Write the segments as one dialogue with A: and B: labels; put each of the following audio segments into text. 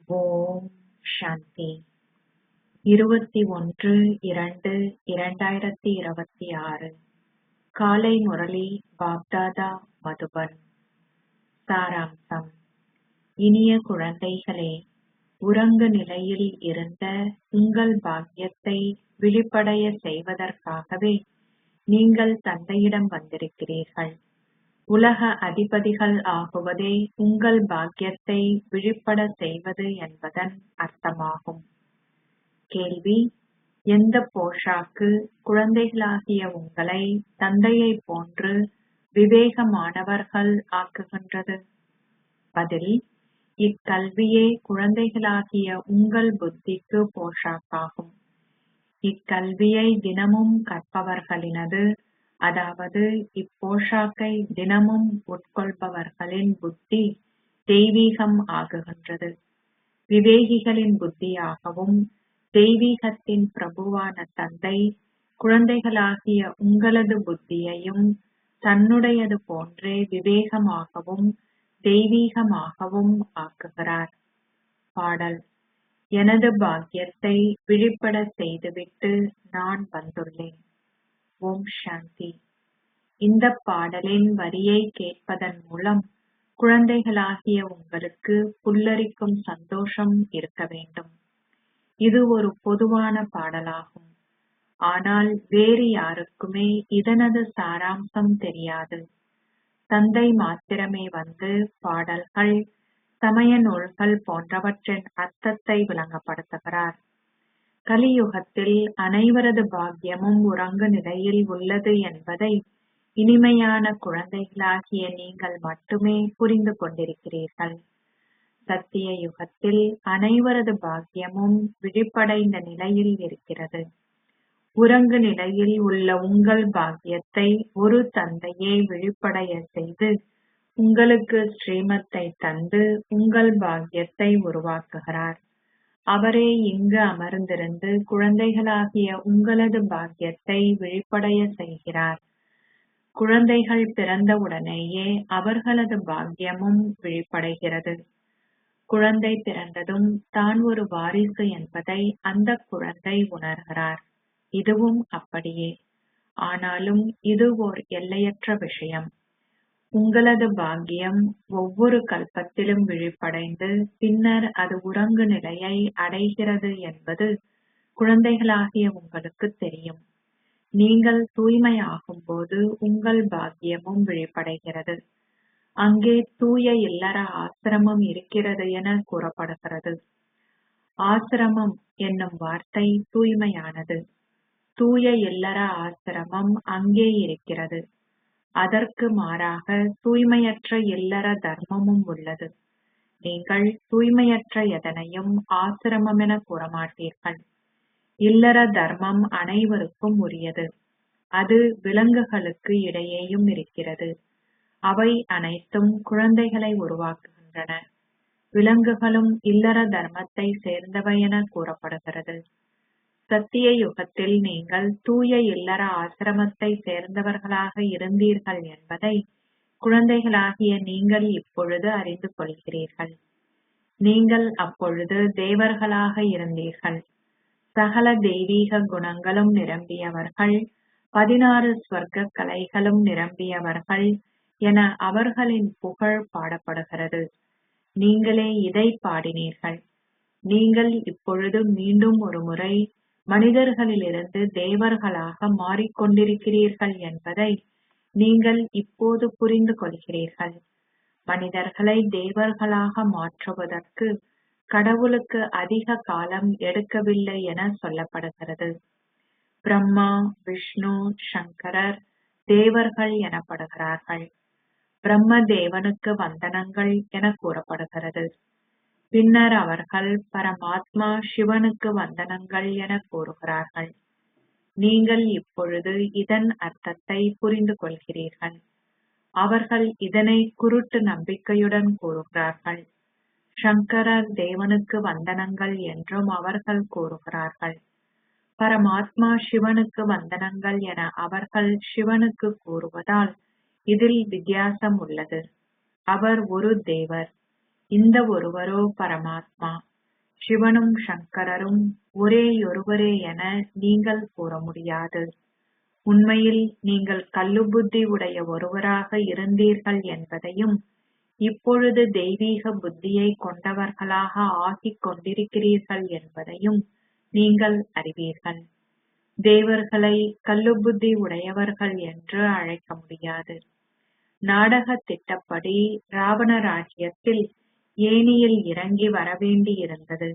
A: ஓம் சாந்தி. 21-2-2026 காலை முரளி பாப்தாதா மதுபன். சாராம்சம். இனிய குழந்தைகளே, உறங்கு நிலையில் இருந்த உங்கள் பாக்கியத்தை விழிப்படைய செய்வதற்காகவே நீங்கள் தந்தையிடம் வந்திருக்கிறீர்கள். உலக அதிபதிகள் ஆகுவதே உங்கள் பாக்கியத்தை விழிப்பட செய்வது என்பதன் அர்த்தமாகும். கேள்வி: எந்த போஷாக்கு குழந்தைகளாகிய உங்களை தந்தையைப் போன்று விவேகமானவர்கள் ஆக்குகின்றது? பதில்: இக்கல்வியே குழந்தைகளாகிய உங்கள் புத்திக்கு போஷாக்காகும். இக்கல்வியை தினமும் கற்பவர்களினது, அதாவது இப்போஷாக்கை தினமும் உட்கொள்பவர்களின் புத்தி தெய்வீகம் ஆகுகின்றது. விவேகிகளின் புத்தியாகவும் தெய்வீகத்தின் பிரபுவான தந்தை குழந்தைகளாகிய உங்களது புத்தியையும் தன்னுடையது போன்றே விவேகமாகவும் தெய்வீகமாகவும் ஆக்குகிறார். பாடல்: எனது பாக்கியத்தை விழிப்பட செய்துவிட்டு நான் வந்துள்ளேன். ஓம் சாந்தி. இந்த பாடலின் வரியை கேட்பதன் மூலம் குழந்தைகளாகிய உங்களுக்கு புல்லரிக்கும் சந்தோஷம் இருக்க வேண்டும். இது ஒரு பொதுவான பாடலாகும். ஆனால் வேறு யாருக்குமே இதனது சாராம்சம் தெரியாது. தந்தை மாத்திரமே வந்து பாடல்கள், சமய நூல்கள் போன்றவற்றின் அர்த்தத்தை விளங்கப்படுத்துகிறார். கலியுகத்தில் அனைவரது பாக்கியமும் உறங்கு நிலையில் உள்ளது என்பதை இனிமையான குழந்தைகளாகிய நீங்கள் மட்டுமே புரிந்து கொண்டிருக்கிறீர்கள். சத்திய யுகத்தில் அனைவரது பாக்கியமும் விழிப்படைந்த நிலையில் இருக்கிறது. உறங்கு நிலையில் உள்ள உங்கள் பாக்கியத்தை ஒரு தந்தையே விழிப்படைய செய்து உங்களுக்கு ஸ்ரீமத்தை தந்து உங்கள் பாக்கியத்தை உருவாக்குகிறார். அவரே இங்கு அமர்ந்திருந்து குழந்தைகளாகிய உங்களது பாக்கியத்தை விழிப்படைய செய்கிறார். குழந்தைகள் பிறந்தவுடனேயே அவர்களது பாக்கியமும் விழிப்படைகிறது. குழந்தை பிறந்ததும் தான் ஒரு வாரிசு என்பதை அந்த குழந்தை உணர்கிறார். இதுவும் அப்படியே. ஆனாலும் இது ஓர் எல்லையற்ற விஷயம். உங்களது பாக்கியம் ஒவ்வொரு கல்பத்திலும் விழிப்படைந்து பின்னர் அது உறங்கு நிலையை அடைகிறது என்பது குழந்தைகளாகிய உங்களுக்கு தெரியும். நீங்கள் தூய்மையாகும் போது உங்கள் பாக்கியமும் விழிப்படைகிறது. அங்கே தூய இல்லற ஆசிரமம் இருக்கிறது என கூறப்படுகிறது. ஆசிரமம் என்னும் வார்த்தை தூய்மையானது. தூய இல்லற ஆசிரமம் அங்கே இருக்கிறது. அதற்கு மாறாக தூய்மையற்ற இல்லற தர்மமும் உள்ளது. நீங்கள் தூய்மையற்ற எதனையும் ஆசிரமம் என கூறமாட்டீர்கள். இல்லற தர்மம் அனைவருக்கும் உரியது. அது விலங்குகளுக்கு இடையேயும் இருக்கிறது. அவை அனைத்தும் குழந்தைகளை உருவாக்குகின்றன. விலங்குகளும் இல்லற தர்மத்தை சேர்ந்தவை என கூறப்படுகிறது. சத்திய யுகத்தில் நீங்கள் தூய இல்லற ஆசிரமத்தை சேர்ந்தவர்களாக இருந்தீர்கள் என்பதை குழந்தைகளாகிய நீங்கள் இப்பொழுது அறிந்து கொள்கிறீர்கள். நீங்கள் அப்பொழுது தேவர்களாக இருந்தீர்கள். சகல தெய்வீக குணங்களும் நிரம்பியவர்கள், 16 ஸ்வர்க்க கலைகளும் நிரம்பியவர்கள் என அவர்களின் புகழ் பாடப்படுகிறது. நீங்களே இதை பாடினீர்கள். நீங்கள் இப்பொழுது மீண்டும் ஒரு முறை மனிதர்களிலிருந்து தேவர்களாக மாறிக்கொண்டிருக்கிறீர்கள் என்பதை நீங்கள் இப்போது புரிந்து கொள்கிறீர்கள். மனிதர்களை தேவர்களாக மாற்றுவதற்கு கடவுளுக்கு அதிக காலம் எடுக்கவில்லை என சொல்லப்படுகிறது. பிரம்மா, விஷ்ணு, சங்கரர் தேவர்கள் எனப்படுகிறார்கள். பிரம்ம தேவனுக்கு வந்தனங்கள் என கூறப்படுகிறது. பின்னர் அவர்கள் பரமாத்மா சிவனுக்கு வந்தனங்கள் என கூறுகிறார்கள். நீங்கள் இப்பொழுது இதன் அர்த்தத்தை புரிந்து கொள்கிறீர்கள். அவர்கள் இதனை குருட்டு நம்பிக்கையுடன் கூறுகிறார்கள். சங்கரர் தேவனுக்கு வந்தனங்கள் என்றும் அவர்கள் கூறுகிறார்கள். பரமாத்மா சிவனுக்கு வந்தனங்கள் என அவர்கள் சிவனுக்கு கூறுவதால் இதில் வித்தியாசம் உள்ளது. அவர் ஒரு தேவர். இந்த ஒருவரோ பரமாத்மா. சிவனும் சங்கரரும் ஒரேயொருவரே என நீங்கள் கூற முடியாது. உண்மையில் நீங்கள் கல்லுபுத்தி உடைய ஒருவராக இருந்தீர்கள் என்பதையும் இப்பொழுது தெய்வீக புத்தியை கொண்டவர்களாக ஆகிக் கொண்டிருக்கிறீர்கள் என்பதையும் நீங்கள் அறிவீர்கள். தேவர்களை கல்லுபுத்தி உடையவர்கள் என்று அழைக்க முடியாது. நாடக திட்டப்படி ராவண ராஜ்யத்தில் ஏணியில் இறங்கி வரவேண்டியிருந்தது.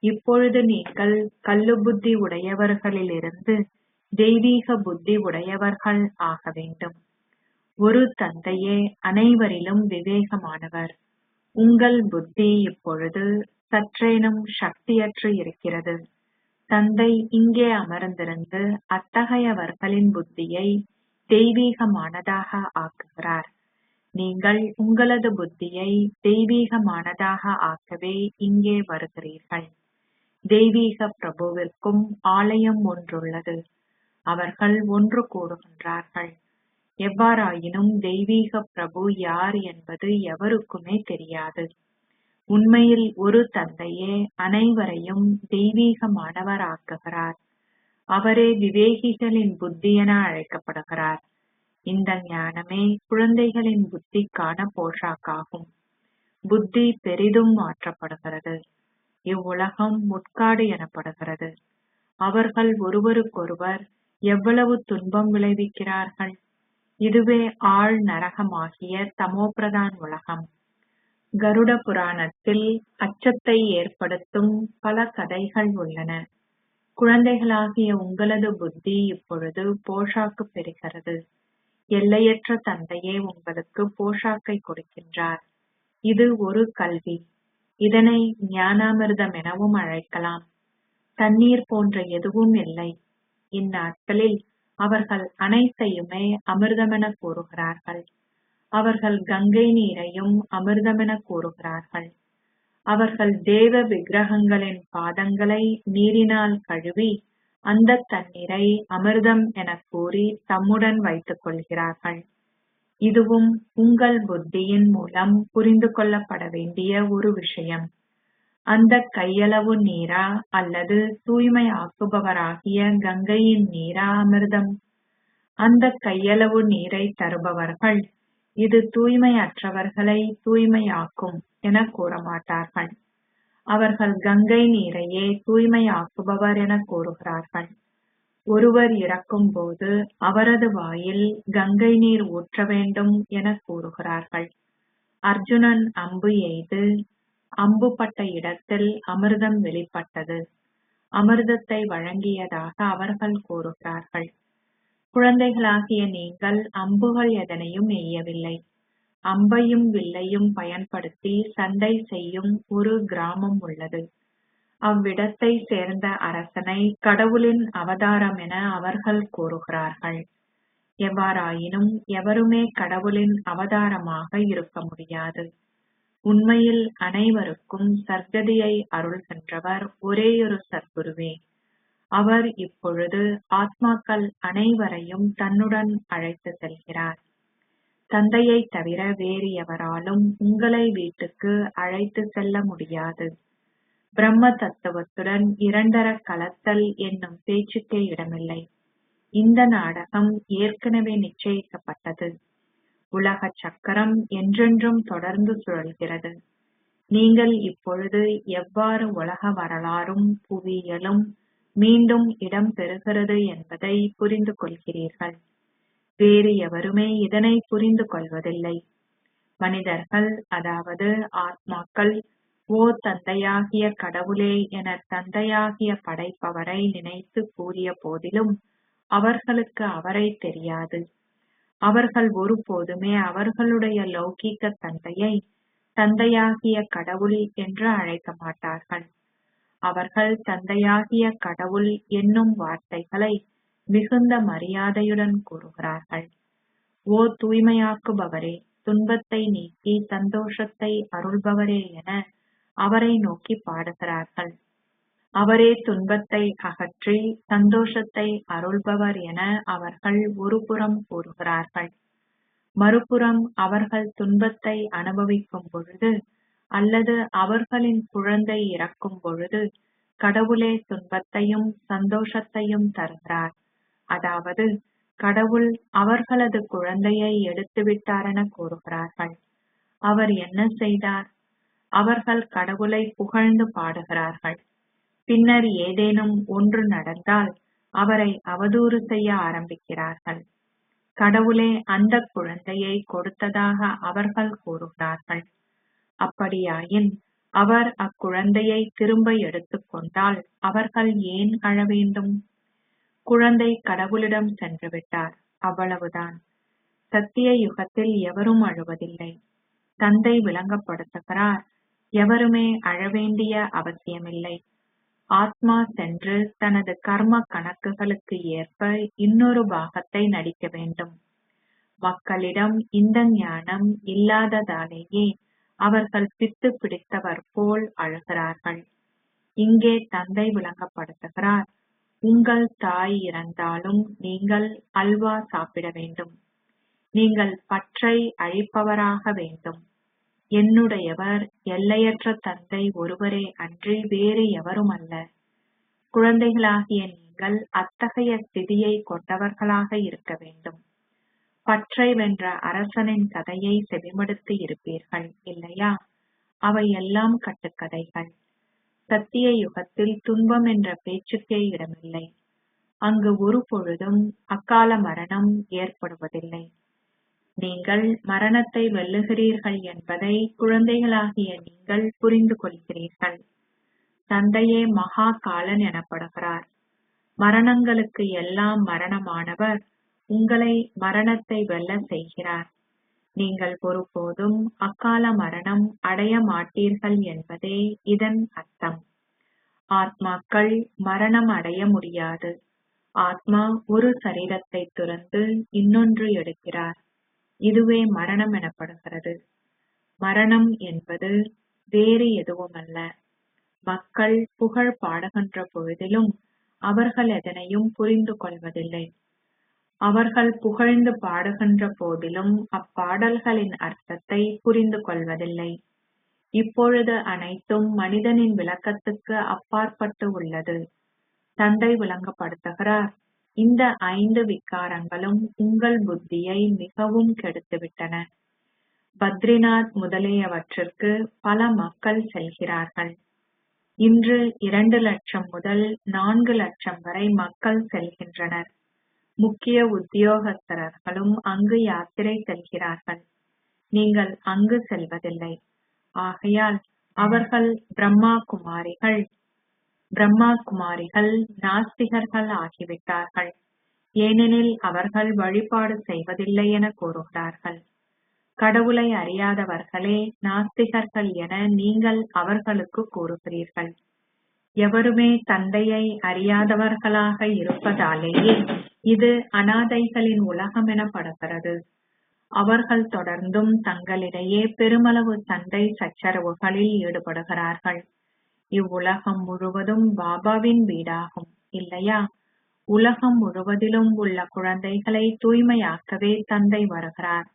A: இப்பொழுது நீங்கள் கல்லுபுத்தி உடையவர்களிலிருந்து தெய்வீக புத்தி உடையவர்கள் ஆக வேண்டும். ஒரு தந்தையே அனைவரிலும் விவேகமானவர். உங்கள் புத்தி இப்பொழுது சற்றேனும் சக்தியற்று இருக்கிறது. தந்தை இங்கே அமர்ந்திருந்து அத்தகையவர்களின் புத்தியை தெய்வீகமானதாக ஆக்குகிறார். நீங்கள் உங்களது புத்தியை தெய்வீகமானதாக ஆக்கவே இங்கே வருகிறீர்கள். தெய்வீக பிரபுவிற்கும் ஆலயம் ஒன்றுள்ளது. அவர்கள் ஒன்று கூடுகின்றார்கள். எவ்வாறாயினும் தெய்வீக பிரபு யார் என்பது எவருக்குமே தெரியாது. உண்மையில் ஒரு தந்தையே அனைவரையும் தெய்வீகமானவர் ஆக்குகிறார். அவரே விவேகிகளின் புத்தி என அழைக்கப்படுகிறார். இந்த ஞானமே குழந்தைகளின் புத்திக்கான போஷாக்காகும். புத்தி பெரிதும் மாற்றப்படுகிறது. இவ்வுலகம் முட்காடு எனப்படுகிறது. அவர்கள் ஒருவருக்கொருவர் எவ்வளவு துன்பம் விளைவிக்கிறார்கள். இதுவே ஆழ் நரகமாகிய தமோபிரதான் உலகம். கருட புராணத்தில் அச்சத்தை ஏற்படுத்தும் பல கதைகள் உள்ளன. குழந்தைகளாகிய உங்களது புத்தி இப்பொழுது போஷாக்கு பெறுகிறது. எல்லையற்ற தந்தையே உங்களுக்கு போஷாக்கை கொடுக்கின்றார். இது ஒரு கல்வி. இதனை ஞானாமிர்தம் எனவும் அழைக்கலாம். தண்ணீர் போன்ற எதுவும் இல்லை. இந்நாட்களில் அவர்கள் அனைத்தையுமே அமிர்தமென கூறுகிறார்கள். அவர்கள் கங்கை நீரையும் அமிர்தமென கூறுகிறார்கள். அவர்கள் தேவ விக்கிரகங்களின் பாதங்களை நீரினால் கழுவி அந்த தண்ணீரை அமிர்தம் என கூறி தம்முடன் வைத்துக் கொள்கிறார்கள். இதுவும் உங்கள் புத்தியின் மூலம் புரிந்து கொள்ளப்பட வேண்டிய ஒரு விஷயம். அந்த கையளவு நீரா அல்லது தூய்மை ஆக்குபவராகிய கங்கையின் நீரா அமிர்தம்? அந்த கையளவு நீரை தருபவர்கள் இது தூய்மையற்றவர்களை தூய்மையாக்கும் என கூற மாட்டார்கள். அவர்கள் கங்கை நீரையே தூய்மையாக்குபவர் என கூறுகிறார்கள். ஒருவர் இறக்கும் போது அவரது வாயில் கங்கை நீர் ஊற்ற வேண்டும் என கூறுகிறார்கள். அர்ஜுனன் அம்பு எய்து அம்பு பட்ட இடத்தில் அமிர்தம் வெளிப்பட்டது. அமிர்தத்தை வழங்கியதாக அவர்கள் கூறுகிறார்கள். குழந்தைகளாகிய நீங்கள் அம்புகள் எதனையும் எய்யவில்லை. அம்பையும் வில்லையும் பயன்படுத்தி சண்டை செய்யும் ஒரு கிராமம் உள்ளது. அவ்விடத்தை சேர்ந்த அரசனை கடவுளின் அவதாரம் என அவர்கள் கூறுகிறார்கள். எவ்வாறாயினும் எவருமே கடவுளின் அவதாரமாக இருக்க முடியாது. உண்மையில் அனைவருக்கும் சர்க்கதியை அருள்கின்றவர் ஒரேயொரு சத்குருவே. அவர் இப்பொழுது ஆத்மாக்கள் அனைவரையும் தன்னுடன் அழைத்து செல்கிறார். தந்தையை தவிர வேறு எவராலும் உங்களை வீட்டுக்கு அழைத்து செல்ல முடியாது. பிரம்ம தத்துவத்துடன் இரண்டர கலத்தல் என்னும் பேச்சுக்கே இடமில்லை. இந்த நாடகம் ஏற்கனவே நிச்சயிக்கப்பட்டது. உலக சக்கரம் என்றென்றும் தொடர்ந்து சுழல்கிறது. நீங்கள் இப்பொழுது எவ்வாறு உலக வரலாறும் புவியியலும் மீண்டும் இடம் பெறுகிறது என்பதை புரிந்து கொள்கிறீர்கள். வேறு எவருமே இதனை புரிந்து கொள்வதில்லை. மனிதர்கள், அதாவது ஆத்மாக்கள், ஓ தந்தையாகிய கடவுளே என தந்தையாகிய படைப்பவரை நினைத்து கூறிய போதிலும் அவர்களுக்கு அவரை தெரியாது. அவர்கள் ஒருபோதுமே அவர்களுடைய லௌகீக தந்தையை தந்தையாகிய கடவுள் என்று அழைக்க மாட்டார்கள். அவர்கள் தந்தையாகிய கடவுள் என்னும் வார்த்தைகளை மிகுந்த மரியாதையுடன் கூறுகிறார்கள். ஓ தூய்மையாக்குபவரே, துன்பத்தை நீக்கி சந்தோஷத்தை அருள்பவரே என அவரை நோக்கி பாடுகிறார்கள். அவரே துன்பத்தை அகற்றி சந்தோஷத்தை அருள்பவர் என அவர்கள் ஒருபுறம் கூறுகிறார்கள். மறுபுறம் அவர்கள் துன்பத்தை அனுபவிக்கும் பொழுது அல்லது அவர்களின் குழந்தை இறக்கும் பொழுது கடவுளே துன்பத்தையும் சந்தோஷத்தையும் தருகிறார். அதாவது கடவுள் அவர்களது குழந்தையை எடுத்துவிட்டாரென கூறுகிறார்கள். அவர் என்ன செய்தார்? அவர்கள் கடவுளை புகழ்ந்து பாடுகிறார்கள். பின்னர் ஏதேனும் ஒன்று நடந்தால் அவரை அவதூறு செய்ய ஆரம்பிக்கிறார்கள். கடவுளே அந்த குழந்தையை கொடுத்ததாக அவர்கள் கூறுகிறார்கள். அப்படியாயின் அவர் அக்குழந்தையை திரும்ப எடுத்துக்கொண்டால் அவர்கள் ஏன் அழ வேண்டும்? குழந்தை கடவுளிடம் சென்று விட்டார், அவ்வளவுதான். சத்திய யுகத்தில் எவரும் அழுவதில்லை. தந்தை விளங்கப்படுத்துகிறார், எவருமே அழவேண்டிய அவசியமில்லை. ஆத்மா சென்று தனது கர்ம கணக்குகளுக்கு ஏற்ப இன்னொரு பாகத்தை நடிக்க வேண்டும். மக்களிடம் இந்த ஞானம் இல்லாததாலேயே அவர்கள் பித்து பிடித்தவர் போல் அழுகிறார்கள். இங்கே தந்தை விளங்கப்படுத்துகிறார், உங்கள் தாய் இறந்தாலும் நீங்கள் அல்வா சாப்பிட வேண்டும். நீங்கள் பற்றை அழிப்பவராக வேண்டும். என்னுடையவர் எல்லையற்ற தந்தை ஒருவரே அன்றி வேறு எவரும் அல்ல. குழந்தைகளாகிய நீங்கள் அத்தகைய ஸ்திதியை கொண்டவர்களாக இருக்க வேண்டும். பற்றை வென்ற அரசனின் கதையை செவிமடுத்து இருப்பீர்கள் இல்லையா? அவை எல்லாம் கட்டுக்கதைகள். சத்திய யுகத்தில் துன்பம் என்ற பேச்சுக்கே இடமில்லை. அங்கு ஒரு பொழுதும் அக்கால மரணம் ஏற்படுவதில்லை. நீங்கள் மரணத்தை வெல்லுகிறீர்கள் என்பதை குழந்தைகளாகிய நீங்கள் புரிந்து கொள்கிறீர்கள். தந்தையே மகா காலன் எனப்படுகிறார். மரணங்களுக்கு எல்லாம் மரணமானவர் உங்களை மரணத்தை வெல்ல செய்கிறார். நீங்கள் ஒருபோதும் அக்கால மரணம் அடைய மாட்டீர்கள் என்பதே இதன் அர்த்தம். ஆத்மாக்கள் மரணம் அடைய முடியாது. ஆத்மா ஒரு சரீரத்தை துறந்து இன்னொன்று எடுக்கிறார். இதுவே மரணம் எனப்படுகிறது. மரணம் என்பது வேறு எதுவுமல்ல. மக்கள் புகழ் பாடுகின்ற பொழுதிலும் அவர்கள் எதனையும் புரிந்து கொள்வதில்லை. அவர்கள் புகழ்ந்து பாடுகின்ற போதிலும் அப்பாடல்களின் அர்த்தத்தை புரிந்து கொள்வதில்லை. இப்பொழுது அனைத்தும் மனிதனின் விளக்கத்துக்கு அப்பாற்பட்டு உள்ளது. தந்தை விளங்கப்படுத்துகிறார், இந்த 5 விகாரங்களும் உங்கள் புத்தியை மிகவும் கெடுத்துவிட்டன. பத்ரிநாத் முதலியவற்றிற்கு பல மக்கள் செல்கிறார்கள். இன்று 2 லட்சம் முதல் 4 லட்சம் வரை மக்கள் செல்கின்றனர். முக்கிய உத்தியோகஸ்தர்களும் அங்கு யாத்திரை செல்கிறார்கள். நீங்கள் அங்கு செல்வதில்லை. ஆகையால் அவர்கள் பிரம்மா குமாரிகள் நாஸ்திகர்கள் ஆகிவிட்டார்கள். ஏனெனில் அவர்கள் வழிபாடு செய்வதில்லை என கூறுகிறார்கள். கடவுளை அறியாதவர்களே நாஸ்திகர்கள் என நீங்கள் அவர்களுக்கு கூறுகிறீர்கள். எவருமே தந்தையை அறியாதவர்களாக இருப்பதாலேயே இது அனாதைகளின் உலகம் எனப்படுகிறது. அவர்கள் தொடர்ந்தும் தங்களிடையே பெருமளவு சண்டை சச்சரவுகளில் ஈடுபடுகிறார்கள். இவ்வுலகம் முழுவதும் பாபாவின் வீடாகும் இல்லையா? உலகம் முழுவதிலும் உள்ள குழந்தைகளை தூய்மையாக்கவே தந்தை வருகிறார்.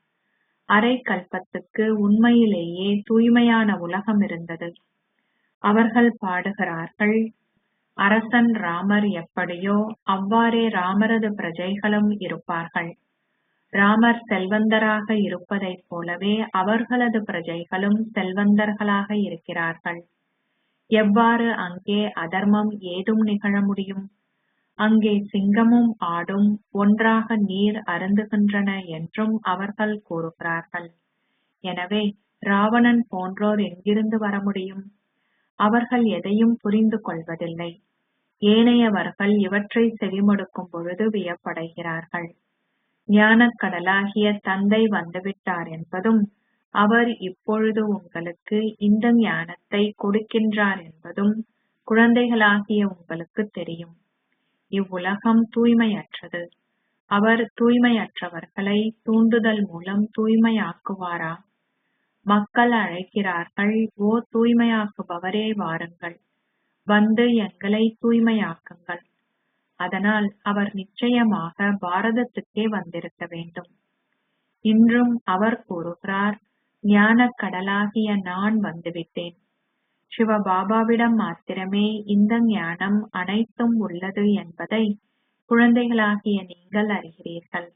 A: அரை கல்பத்துக்கு உண்மையிலேயே தூய்மையான உலகம் இருந்தது. அவர்கள் பாடுகிறார்கள், அரசன் ராமர் எப்படியோ அவ்வாறே ராமரது பிரஜைகளும் இருப்பார்கள். ராமர் செல்வந்தராக இருப்பதைப் போலவே அவர்களது பிரஜைகளும் செல்வந்தர்களாக இருக்கிறார்கள். எவ்வாறு அங்கே அதர்மம் ஏதும் நிகழ முடியும்? அங்கே சிங்கமும் ஆடும் ஒன்றாக நீர் அருந்துகின்றன என்றும் அவர்கள் கூறுகிறார்கள். எனவே ராவணன் போன்றோர் எங்கிருந்து வர முடியும்? அவர்கள் எதையும் புரிந்து கொள்வதில்லை. ஏனையவர்கள் இவற்றை செவிமடுக்கும் பொழுது வியப்படைகிறார்கள். ஞானக்கடலாகிய தந்தை வந்துவிட்டார் என்பதும் அவர் இப்பொழுது உங்களுக்கு இந்த ஞானத்தை கொடுக்கின்றார் என்பதும் குழந்தைகளாகிய உங்களுக்கு தெரியும். இவ்வுலகம் தூய்மையற்றது. அவர் தூய்மையற்றவர்களை தூண்டுதல் மூலம் தூய்மையாக்குவாரா? மக்கள் அழைக்கிறார்கள், ஓ தூய்மையாக்குபவரே வாருங்கள், வந்து எங்களை தூய்மையாக்குங்கள். அதனால் அவர் நிச்சயமாக பாரதத்துக்கே வந்திருக்க வேண்டும். இன்றும் அவர் கூறுகிறார், ஞானக் கடலாகிய நான் வந்துவிட்டேன். சிவபாபாவிடம் மாத்திரமே இந்த ஞானம் அனைத்தும் உள்ளது என்பதை குழந்தைகளாகிய நீங்கள் அறிகிறீர்கள்.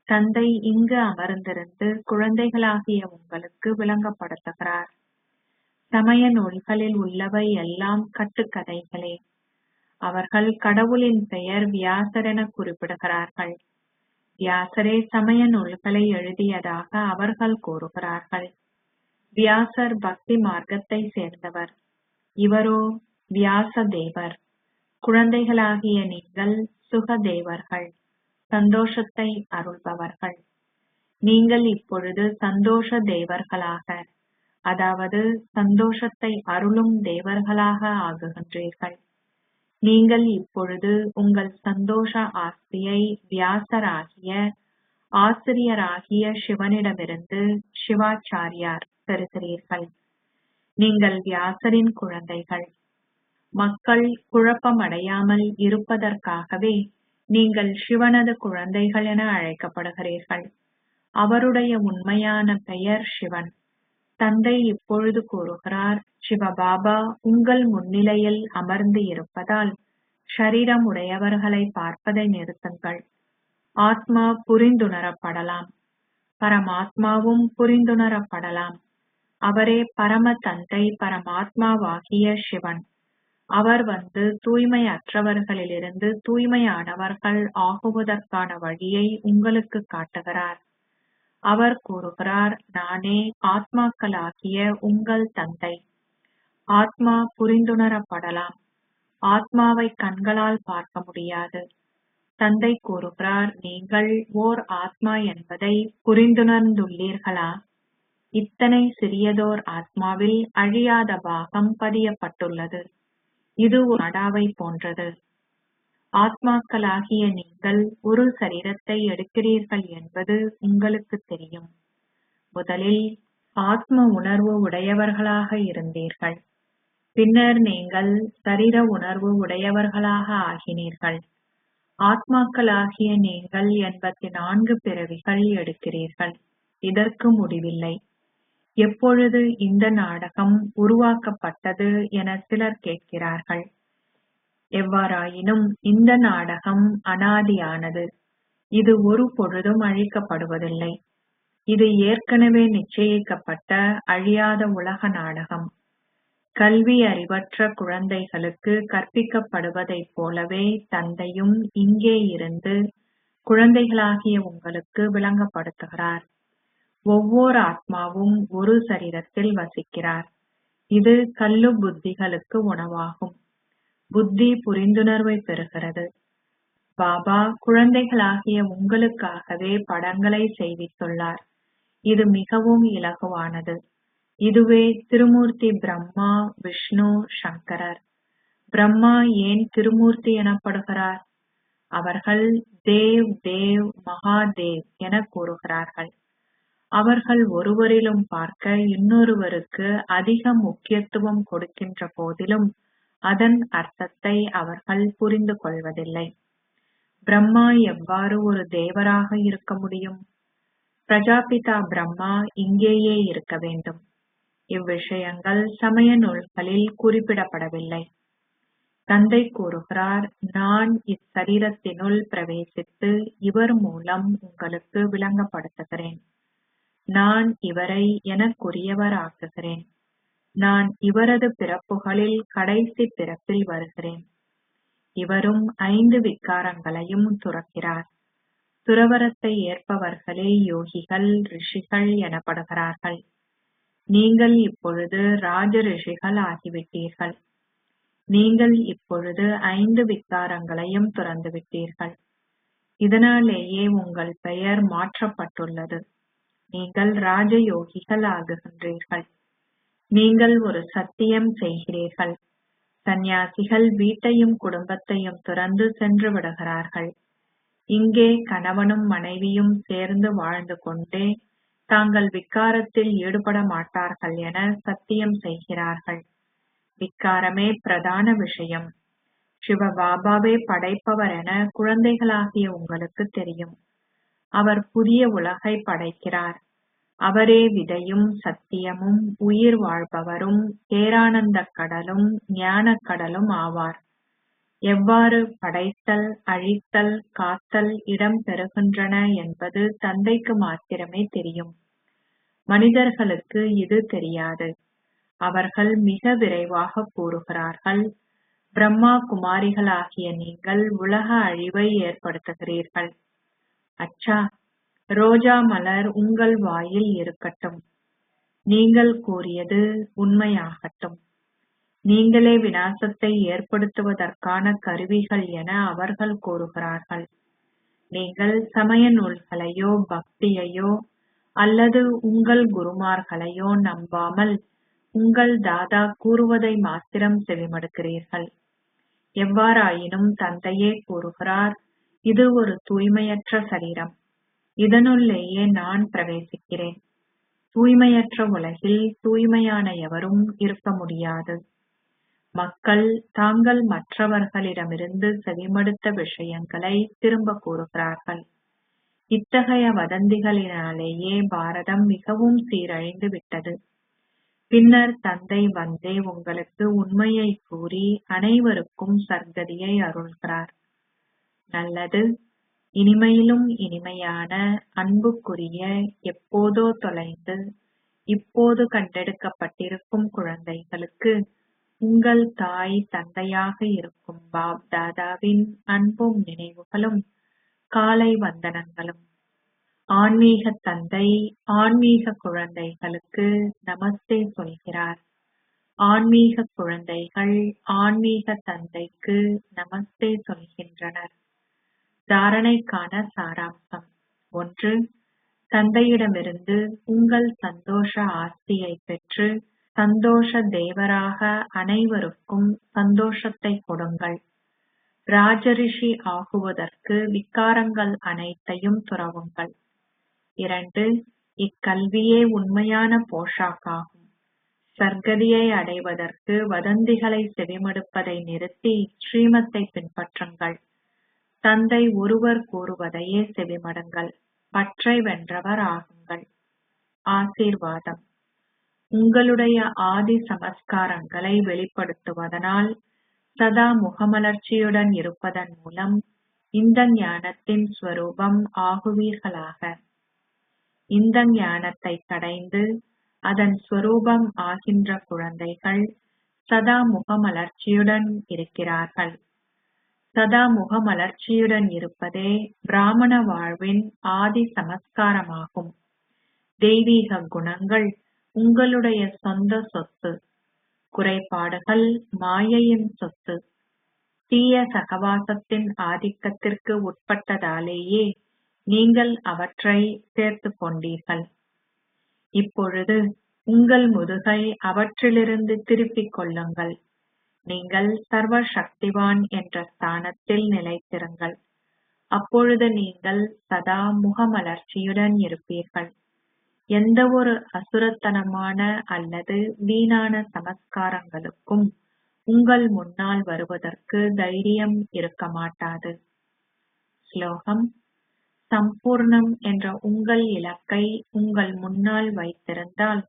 A: தந்தை இங்கு அமர்ந்திருந்து குழந்தைகளாகிய உங்களுக்கு விளங்கப்படுத்துகிறார். சமய நூல்களில் உள்ளவை எல்லாம் கட்டுக்கதைகளே. அவர்கள் கடவுளின் பெயர் வியாசர் என குறிப்பிடுகிறார்கள். வியாசரே சமய நூல்களை எழுதியதாக அவர்கள் கூறுகிறார்கள். வியாசர் பக்தி மார்க்கத்தை சேர்ந்தவர். இவரோ வியாசதேவர். குழந்தைகளாகிய நீங்கள் சுகதேவர்கள், சந்தோஷத்தை அருள்பவர்கள். நீங்கள் இப்பொழுது சந்தோஷ தேவர்களாக, அதாவது சந்தோஷத்தை அருளும் தேவர்களாக ஆகுகின்றீர்கள். நீங்கள் இப்பொழுது உங்கள் சந்தோஷ ஆஸ்தியை வியாசராகிய ஆசிரியராகிய சிவனிடமிருந்து சிவாச்சாரியார் பெறுகிறீர்கள். நீங்கள் வியாசரின் குழந்தைகள். மக்கள் குழப்பமடையாமல் இருப்பதற்காகவே நீங்கள் சிவனது குழந்தைகள் என அழைக்கப்படுகிறீர்கள். அவருடைய உண்மையான பெயர் சிவன். தந்தை இப்பொழுது கூறுகிறார், சிவபாபா உங்கள் முன்னிலையில் அமர்ந்து இருப்பதால் ஷரீரம் உடையவர்களை பார்ப்பதை நிறுத்துங்கள். ஆத்மா புரிந்துணரப்படலாம், பரமாத்மாவும் புரிந்துணரப்படலாம். அவரே பரம தந்தை, பரமாத்மாவாகிய சிவன். அவர் வந்து தூய்மையற்றவர்களிலிருந்து தூய்மையானவர்கள் ஆகுவதற்கான வழியை உங்களுக்கு காட்டுகிறார். அவர் கூறுகிறார், நானே ஆத்மாக்களாகிய உங்கள் தந்தை. ஆத்மா புரிந்துணரப்படலாம், ஆத்மாவை கண்களால் பார்க்க முடியாது. தந்தை கூறுகிறார், நீங்கள் ஓர் ஆத்மா என்பதை புரிந்துணர்ந்துள்ளீர்களா? இத்தனை சிறியதோர் ஆத்மாவில் அழியாத பாகம் பதியப்பட்டுள்ளது. இது ஒரு நாடாவை போன்றது. ஆத்மாக்களாகிய நீங்கள் ஒரு சரீரத்தை எடுக்கிறீர்கள் என்பது உங்களுக்கு தெரியும். முதலில் ஆத்ம உணர்வு உடையவர்களாக இருந்தீர்கள். பின்னர் நீங்கள் சரீர உணர்வு உடையவர்களாக ஆகினீர்கள். ஆத்மாக்களாகிய நீங்கள் 84 பிறவிகள் எடுக்கிறீர்கள். இதற்கு முடிவில்லை. எப்பொழுது இந்த நாடகம் உருவாக்கப்பட்டது என சிலர் கேட்கிறார்கள். எவ்வாறாயினும் இந்த நாடகம் அனாதியானது. இது ஒரு பொழுதும் அழிக்கப்படுவதில்லை. இது ஏற்கனவே நிச்சயிக்கப்பட்ட அழியாத உலக நாடகம். கல்வி அறிவற்ற குழந்தைகளுக்கு கற்பிக்கப்படுவதைப் போலவே தந்தையும் இங்கே இருந்து குழந்தைகளாகிய உங்களுக்கு விளங்கப்படுத்துகிறார். ஒவ்வொரு ஆத்மாவும் ஒரு சரீரத்தில் வசிக்கிறார். இது கல்லு புத்திகளுக்கு உணவாகும். புத்தி புரிந்துணர்வை பெறுகிறது. பாபா குழந்தைகளாகிய உங்களுக்காகவே படங்களை செய்வித்துள்ளார். இது மிகவும் இலகுவானது. இதுவே திருமூர்த்தி பிரம்மா, விஷ்ணு, சங்கரர். பிரம்மா ஏன் திருமூர்த்தி எனப்படுகிறார்? அவர்கள் தேவ் தேவ் மகாதேவ் என கூறுகிறார்கள். அவர்கள் ஒருவரிலும் பார்க்க இன்னொருவருக்கு அதிக முக்கியத்துவம் கொடுக்கின்ற போதிலும் அதன் அர்த்தத்தை அவர்கள் புரிந்து கொள்வதில்லை. பிரம்மா எவ்வாறு ஒரு தேவராக இருக்க முடியும்? பிரஜாபிதா பிரம்மா இங்கேயே இருக்க வேண்டும். இவ்விஷயங்கள் சமய நூல்களில் குறிப்பிடப்படவில்லை. தந்தை கூறுகிறார், நான் இச்சரீரத்தினுள் பிரவேசித்து இவர் மூலம் உங்களுக்கு விளங்கப்படுத்துகிறேன். நான் இவரை எனக்குரியவர் ஆக்குகிறேன். நான் இவரது பிறப்புகளில் கடைசி பிறப்பில் வருகிறேன். இவரும் 5 விகாரங்களையும் துறக்கிறார். துறவரத்தை ஏற்பவர்களே யோகிகள், ரிஷிகள் எனப்படுகிறார்கள். நீங்கள் இப்பொழுது ராஜ ரிஷிகள் ஆகிவிட்டீர்கள். நீங்கள் இப்பொழுது 5 விகாரங்களையும் துறந்துவிட்டீர்கள். இதனாலேயே உங்கள் பெயர் மாற்றப்பட்டுள்ளது. நீங்கள் ராஜயோகிகள் ஆகுகின்றீர்கள். நீங்கள் ஒரு சத்தியம் செய்கிறீர்கள். சந்நியாசிகள் வீட்டையும் குடும்பத்தையும் துறந்து சென்று விடுகிறார்கள். இங்கே கணவனும் மனைவியும் சேர்ந்து வாழ்ந்து கொண்டே தாங்கள் விகாரத்தில் ஈடுபட மாட்டார்கள் என சத்தியம் செய்கிறார்கள். விகாரமே பிரதான விஷயம். சிவபாபாவே படைப்பவர் என குழந்தைகளாகிய உங்களுக்கு தெரியும். அவர் புதிய உலகை படைக்கிறார். அவரே விதையும் சத்தியமும் உயிர் வாழ்பவரும் பேரானந்தக் கடலும் ஞானக் கடலும் ஆவார். எவ்வாறு படைத்தல், அழித்தல், காத்தல் இடம் பெறுகின்றன என்பது தந்தைக்கு மாத்திரமே தெரியும். மனிதர்களுக்கு இது தெரியாது. அவர்கள் மிக விரைவாக கூறுகிறார்கள், பிரம்மா குமாரிகளாகிய நீங்கள் உலக அழிவை ஏற்படுத்துகிறீர்கள். அச்சா, ரோஜா மலர் உங்கள் வாயில் இருக்கட்டும். நீங்கள் கூறியது உண்மையாகட்டும். நீங்களே விநாசத்தை ஏற்படுத்துவதற்கான கருவிகள் என அவர்கள் கூறுகிறார்கள். நீங்கள் சமய நூல்களையோ பக்தியையோ அல்லது உங்கள் குருமார்களையோ நம்பாமல் உங்கள் தாதா கூறுவதை மாத்திரம் செவிமடுக்கிறீர்கள். எவ்வாறாயினும் தந்தையே கூறுகிறார், இது ஒரு தூய்மையற்ற சரீரம். இதனுள்ளேயே நான் பிரவேசிக்கிறேன். தூய்மையற்ற உலகில் தூய்மையான எவரும் இருக்க முடியாது. மக்கள் தாங்கள் மற்றவர்களிடமிருந்து செவிமடுத்த விஷயங்களை திரும்ப கூறுகிறார்கள். இத்தகைய வதந்திகளினாலேயே பாரதம் மிகவும் சீரழிந்து விட்டது. பின்னர் தந்தை வந்தே உங்களுக்கு உண்மையை கூறி அனைவருக்கும் சர்க்கதியை அருள்கிறார். நல்லது. இனிமையிலும் இனிமையான அன்புக்குரிய, எப்போதோ தொலைந்து இப்போது கண்டெடுக்கப்பட்டிருக்கும் குழந்தைகளுக்கு உங்கள் தாய் தந்தையாக இருக்கும் பாப் தாதாவின் அன்பும் நினைவுகளும் காலை வந்தனங்களும். ஆன்மீக தந்தை ஆன்மீக குழந்தைகளுக்கு நமஸ்தே சொல்கிறார். ஆன்மீக குழந்தைகள் ஆன்மீக தந்தைக்கு நமஸ்தே சொல்கின்றனர். தாரணைக்கான சாராம்சம். 1. தந்தையிடமிருந்து உங்கள் சந்தோஷ ஆஸ்தியை பெற்று சந்தோஷ தேவராக அனைவருக்கும் சந்தோஷத்தை கொடுங்கள். ராஜரிஷி ஆகுவதற்கு விகாரங்கள் அனைத்தையும் துறவுங்கள். 2. இக்கல்வியே உண்மையான போஷாக்காகும். சர்க்கதியை அடைவதற்கு வதந்திகளை செவிமடுப்பதை நிறுத்தி ஸ்ரீமத்தை பின்பற்றுங்கள். தந்தை ஒருவர் கூறுவதையே செவிமடுங்கள். பற்றை வென்றவர் ஆகுங்கள். ஆசீர்வாதம். உங்களுடைய ஆதி சமஸ்காரங்களை வெளிப்படுத்துவதனால் சதா முகமலர்ச்சியுடன் இருப்பதன் மூலம் இந்த ஞானத்தின் ஸ்வரூபம் ஆகுவீர்களாக. இந்த ஞானத்தை கடைந்து அதன் ஸ்வரூபம் ஆகின்ற குழந்தைகள் சதா முகமலர்ச்சியுடன் இருக்கிறார்கள். சதா முகமலர்ச்சியுடன் இருப்பதே பிராமண வாழ்வின் ஆதி சமஸ்காரமாகும். தெய்வீக குணங்கள் உங்களுடைய சொந்த சொத்து. குறைபாடுகள் மாயையின் சொத்து. தீய சகவாசத்தின் ஆதிக்கத்திற்கு உட்பட்டதாலேயே நீங்கள் அவற்றை சேர்த்துக் கொண்டீர்கள். இப்பொழுது உங்கள் முதுகை அவற்றிலிருந்து திருப்பிக் கொள்ளுங்கள். நீங்கள் சர்வ சக்திவான் என்ற ஸ்தானத்தில் நிலைத்திருங்கள். அப்பொழுது நீங்கள் சதா முகமலர்ச்சியுடன் இருப்பீர்கள். எந்த ஒரு அசுரத்தனமான அல்லது வீணான சமஸ்காரங்களுக்கும் உங்கள் முன்னால் வருவதற்கு தைரியம் இருக்க மாட்டாது. ஸ்லோகம். சம்பூர்ணம் என்ற உங்கள் இலக்கை உங்கள் முன்னால் வைத்திருந்தால்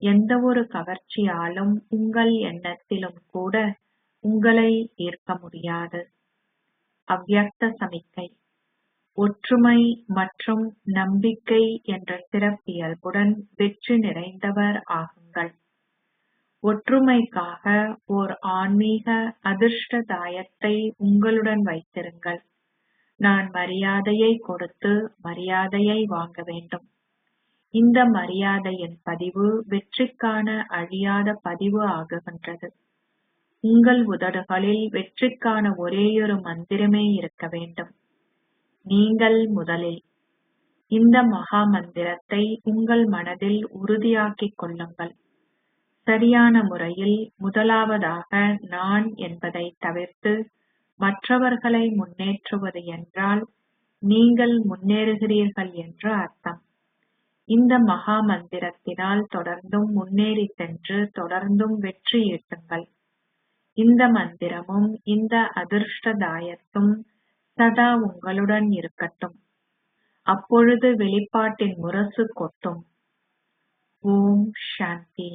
A: எந்த ஒரு கவர்ச்சியாலும் உங்கள் எண்ணத்திலும் கூட உங்களை ஈர்க்க முடியாது. அவ்யக்த சமிக்கை. ஒற்றுமை மற்றும் நம்பிக்கை என்ற சிறப்பியல்புடன் வெற்றி நிறைந்தவர் ஆகுங்கள். ஒற்றுமைக்காக ஓர் ஆன்மீக அதிர்ஷ்டதாயத்தை உங்களுடன் வைத்திருங்கள். நான் மரியாதையை கொடுத்து மரியாதையை வாங்க வேண்டும். இந்த மரியாதையின் பதிவு வெற்றிக்கான அழியாத பதிவு ஆகுகின்றது. உங்கள் உதடுகளில் வெற்றிக்கான ஒரேயொரு மந்திரமே இருக்க வேண்டும். நீங்கள் முதலில் இந்த மகா மந்திரத்தை உங்கள் மனதில் உறுதியாக்கிக் கொள்ளுங்கள். சரியான முறையில் முதலாவதாக நான் என்பதை தவிர்த்து மற்றவர்களை முன்னேற்றுவது என்றால் நீங்கள் முன்னேறுகிறீர்கள் என்று அர்த்தம். இந்த மகா மந்திரத்தினால் தொடர்ந்தும் முன்னேறி சென்று தொடர்ந்தும் வெற்றி ஈட்டுங்கள். இந்த மந்திரமும் இந்த அதிர்ஷ்டதாயத்தும் சதா உங்களுடன் இருக்கட்டும். அப்பொழுது வெளிப்பாட்டின் முரசு கொட்டும். ஓம் சாந்தி.